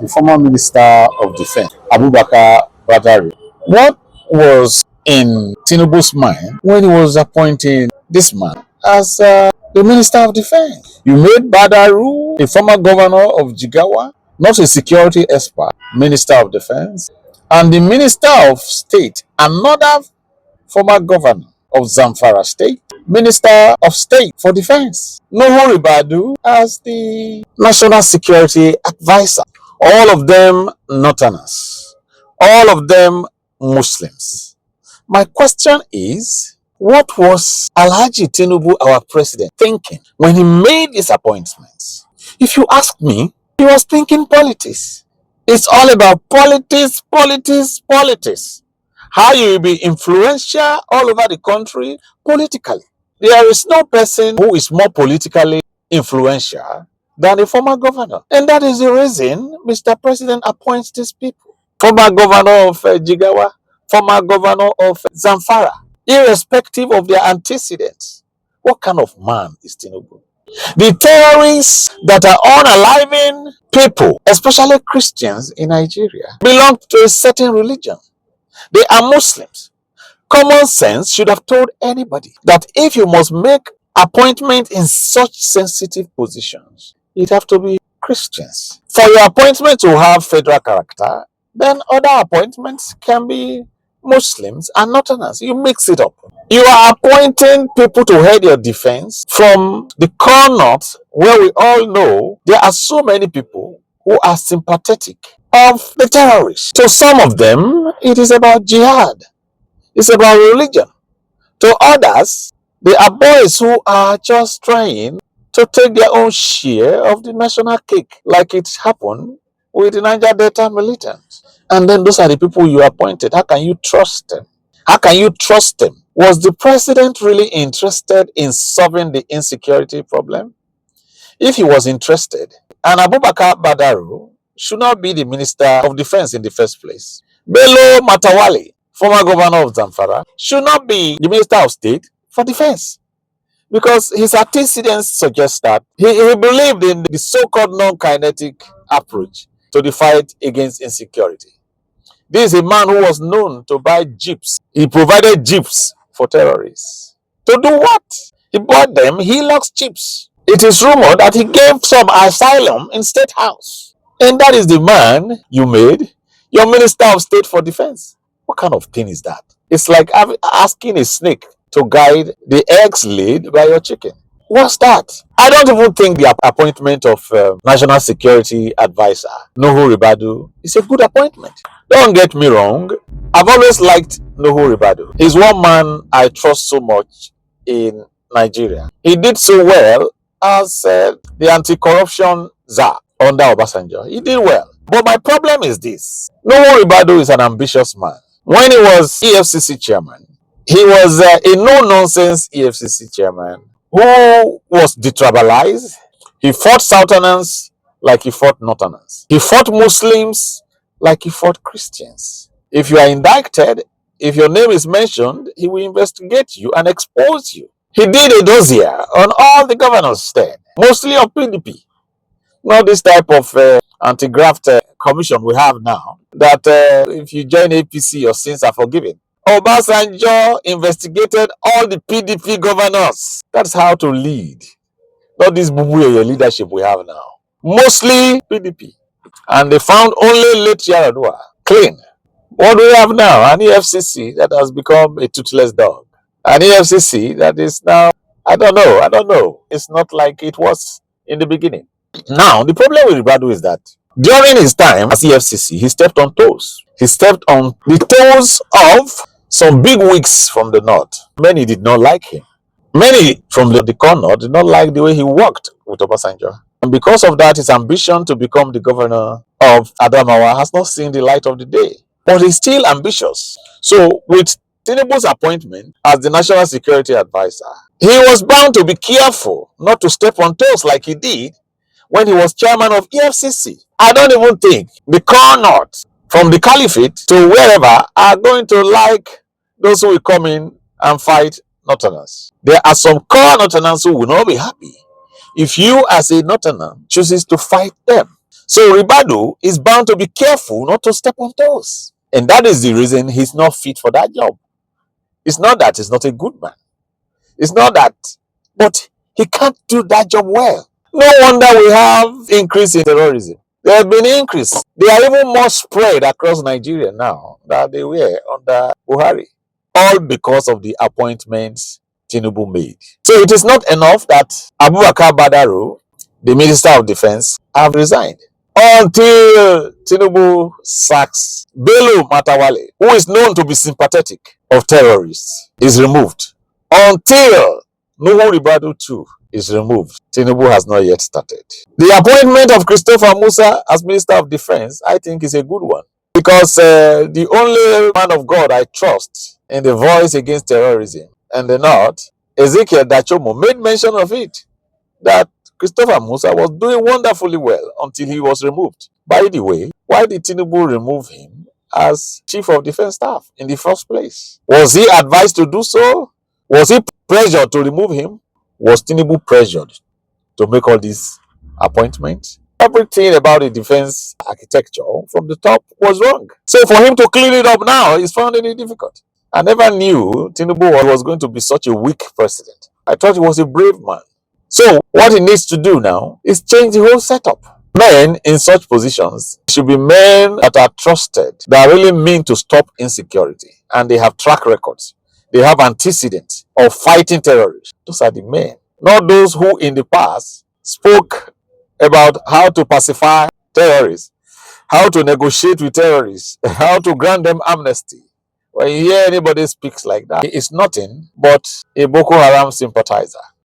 the former Minister of Defense, Abubakar Badari. What was in Tinubu's mind when he was appointing this man as the Minister of Defense? You made Badaru, a former governor of Jigawa, not a security expert, Minister of Defense, and the Minister of State, another former governor of Zamfara State, Minister of State for Defense, Nuhu Ribadu, as the National Security Advisor. All of them Northerners, all of them Muslims. My question is, what was Alhaji Tinubu, our president, thinking when he made these appointments? If you ask me, he was thinking politics. It's all about politics, politics, politics. How you will be influential all over the country politically. There is no person who is more politically influential than a former governor. And that is the reason Mr. President appoints these people. Former governor of Jigawa, former governor of Zamfara, irrespective of their antecedents. What kind of man is Tinubu? The terrorists that are unaliving people, especially Christians in Nigeria, belong to a certain religion. They are Muslims. Common sense should have told anybody that if you must make appointment in such sensitive positions, it have to be Christians. For your appointment to have federal character, then other appointments can be Muslims and Northerners. You mix it up. You are appointing people to head your defense from the core north, where we all know there are so many people who are sympathetic of the terrorists. To some of them, it is about jihad. It's about religion. To others, they are boys who are just trying to take their own share of the national cake, like it happened with the Niger Delta militants. And then those are the people you appointed. How can you trust them? How can you trust them? Was the president really interested in solving the insecurity problem? If he was interested, and Abubakar Badaru should not be the Minister of Defense in the first place. Bello Matawali, former governor of Zamfara, should not be the Minister of State for Defense, because his antecedents suggest that he believed in the so-called non-kinetic approach to the fight against insecurity. This is a man who was known to buy jeeps. He provided jeeps for terrorists. To do what? He bought them, he locks jeeps. It is rumored that he gave some asylum in State House. And that is the man you made your Minister of State for Defense. What kind of thing is that? It's like asking a snake to guide the eggs laid by your chicken. What's that? I don't even think the appointment of National Security Advisor, Nuhu Ribadu, is a good appointment. Don't get me wrong. I've always liked Nuhu Ribadu. He's one man I trust so much in Nigeria. He did so well as the anti-corruption czar under Obasanjo. He did well. But my problem is this. Nuhu Ribadu is an ambitious man. When he was EFCC chairman, he was a no-nonsense EFCC chairman who was detribalized. He fought Southerners like he fought Northerners. He fought Muslims like he fought Christians. If you are indicted, if your name is mentioned, he will investigate you and expose you. He did a dossier on all the governors then, mostly of PDP. Not this type of anti-graft commission we have now, that if you join APC, your sins are forgiven. Obasanjo investigated all the PDP governors. That's how to lead. Not this bubu leadership we have now. Mostly PDP. And they found only late Yaradua clean. What do we have now? An EFCC that has become a toothless dog. An EFCC that is now, I don't know. It's not like it was in the beginning. Now, the problem with Ribadu is that during his time as EFCC, he stepped on toes. He stepped on the toes of some big wigs from the north. Many did not like him. Many from the corner did not like the way he worked with Obasanjo. And because of that, his ambition to become the governor of Adamawa has not seen the light of the day. But he's still ambitious. So with Tinubu's appointment as the National Security Advisor, he was bound to be careful not to step on toes like he did when he was chairman of EFCC. I don't even think the core north, from the caliphate to wherever, are going to like those who will come in and fight Northerners. There are some core Northerners who will not be happy if you as a Northerner chooses to fight them. So Ribadu is bound to be careful not to step on toes. And that is the reason he's not fit for that job. It's not that he's not a good man. It's not that, but he can't do that job well. No wonder we have increase in terrorism. There has been increase. They are even more spread across Nigeria now than they were under Buhari. All because of the appointments Tinubu made. So it is not enough that Abubakar Badaru, the Minister of Defense, have resigned. Until Tinubu sacks Bello Matawale, who is known to be sympathetic of terrorists, is removed. Until Nuhu Ribadu too is removed, Tinubu has not yet started. The appointment of Christopher Musa as Minister of Defense, I think, is a good one. Because the only man of God I trust in the voice against terrorism and the North, Ezekiel Dachomo, made mention of it, that Christopher Musa was doing wonderfully well until he was removed. By the way, why did Tinubu remove him as Chief of Defense Staff in the first place? Was he advised to do so? Was he pressured to remove him? Was Tinubu pressured to make all these appointments? Everything about the defense architecture from the top was wrong. So for him to clean it up now is finding it difficult. I never knew Tinubu was going to be such a weak president. I thought he was a brave man. So what he needs to do now is change the whole setup. Men in such positions should be men that are trusted, that really mean to stop insecurity, and they have track records. They have antecedents of fighting terrorists. Those are the men, not those who in the past spoke about how to pacify terrorists, how to negotiate with terrorists, how to grant them amnesty. When you hear anybody speaks like that, he is nothing but a Boko Haram sympathizer.